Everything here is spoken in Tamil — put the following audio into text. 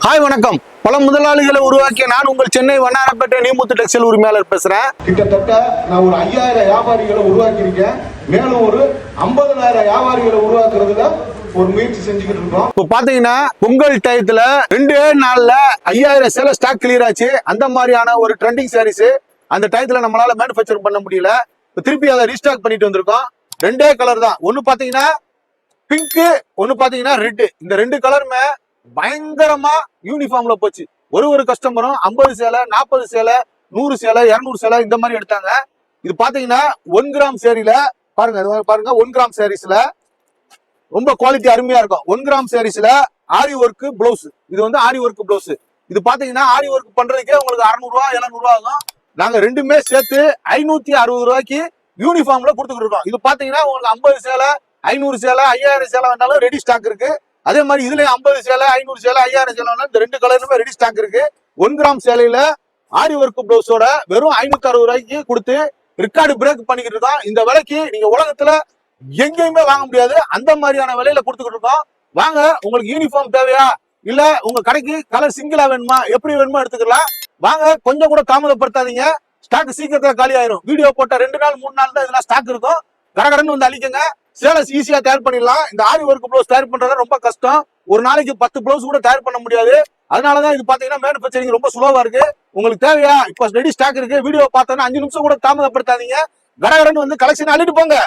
ஹாய் வணக்கம். பல முதலாளிகளை உருவாக்கிய நான் உங்கள் சென்னை வண்ணாரப்பேட்டை நீமுத்து டெக்ஸ்டைல் உரிமையாளர் பேசுறேன். கிட்டத்தட்ட நான் ஒரு 5000 வியாபாரிகளை உருவாக்கி இருக்கேன். மேலும் ஒரு 50,000 வியாபாரிகளை உருவாக்குறதுல ஒரு முயற்சி செஞ்சுக்கிட்டு இருக்கோம். இப்போ பாத்தீங்கன்னா பொங்கல் டயத்துல 2 நாள்ல 5000 சேலை ஸ்டாக் கிளியர் ஆச்சு. அந்த மாதிரியான ஒரு ட்ரெண்டிங் சாரீஸ் அந்த டயத்துல நம்மளால மேனுஃபேக்சர் பண்ண முடியல. திருப்பி அதை ரீஸ்டாக் பண்ணிட்டு வந்திருக்கோம். 2 கலர் தான். ஒன்னு பாத்தீங்கன்னா பிங்க், ஒன்னு பாத்தீங்கன்னா ரெட். இந்த 2 கலருமே பயங்கரமா யூனிஃபார்ம்ல போச்சு. ஒரு கஸ்டமரும் 50 சேலை, 40 சேலை, 100 சேலை, 200 சேலை இந்த மாதிரி எடுத்தாங்க. இது பாத்தீங்கன்னா 1 கிராம் சேரியில பாருங்க, பாருங்க 1 கிராம் சாரீஸ்ல ரொம்ப குவாலிட்டி அருமையா இருக்கும். 1 கிராம் சாரீஸ்ல ஆரி ஒர்க் பிளவுஸ். இது வந்து ஆரி ஒர்க் பிளவுஸ். இது பாத்தீங்கன்னா ஆரி ஒர்க் பண்றதுக்கே உங்களுக்கு 600 ரூபாய் 700 ரூபாய் ஆகும். நாங்க ரெண்டுமே சேர்த்து 560 ரூபாய்க்கு யூனிஃபார்ம்ல கொடுத்துக்கிட்டு இருக்கோம். இது பாத்தீங்கன்னா உங்களுக்கு 50 சேலை, 500 சேலை, 5000 சேலை வேணாலும் ரெடி ஸ்டாக் இருக்கு. அதே மாதிரி இதுல 50 சேலை, 500 சேலை, 5000 சேலை இந்த 2 கலருமே ரெடி ஸ்டாக் இருக்கு. 1 கிராம் சேலையில ஆரி ஒர்க் பிளவுஸோட வெறும் 560 ரூபாய்க்கு கொடுத்து ரெக்கார்டு பிரேக் பண்ணிக்கிட்டு இருக்கோம். இந்த விலைக்கு நீங்க உலகத்துல எங்கேயுமே வாங்க முடியாது. அந்த மாதிரியான விலையில கொடுத்துக்கிட்டு இருக்கோம். வாங்க, உங்களுக்கு யூனிஃபார்ம் தேவையா இல்ல உங்க கடைக்கு கலர் சிங்கிளா வேணுமா, எப்படி வேணுமோ எடுத்துக்கலாம். வாங்க, கொஞ்சம் கூட தாமதப்படுத்தாதீங்க. ஸ்டாக் சீக்கிரத்துல காலி ஆயிரும். வீடியோ போட்ட 2 நாள் 3 நாள் தான் இதெல்லாம் ஸ்டாக் இருக்கும். கடகடன்னு வந்து அழிக்கங்க. சேலை ஈஸியா தயார் பண்ணிடலாம். இந்த ஆரி ஒர்க் பிளவுஸ் தயார் பண்றது ரொம்ப கஷ்டம். ஒரு நாளைக்கு 10 பிளவுஸ் கூட தயார் பண்ண முடியாது. அதனாலதான் இது பாத்தீங்கன்னா மேனுஃபேக்சரிங் ரொம்ப ஸ்லோவா இருக்கு. உங்களுக்கு தேவையா இப்ப ரெடி ஸ்டாக் இருக்கு. வீடியோ பார்த்தோன்னா 5 நிமிஷம் கூட தாமதப்படுத்தாதீங்க. கடகடன்னு வந்து கலெக்ஷன் அள்ளிட்டு போங்க.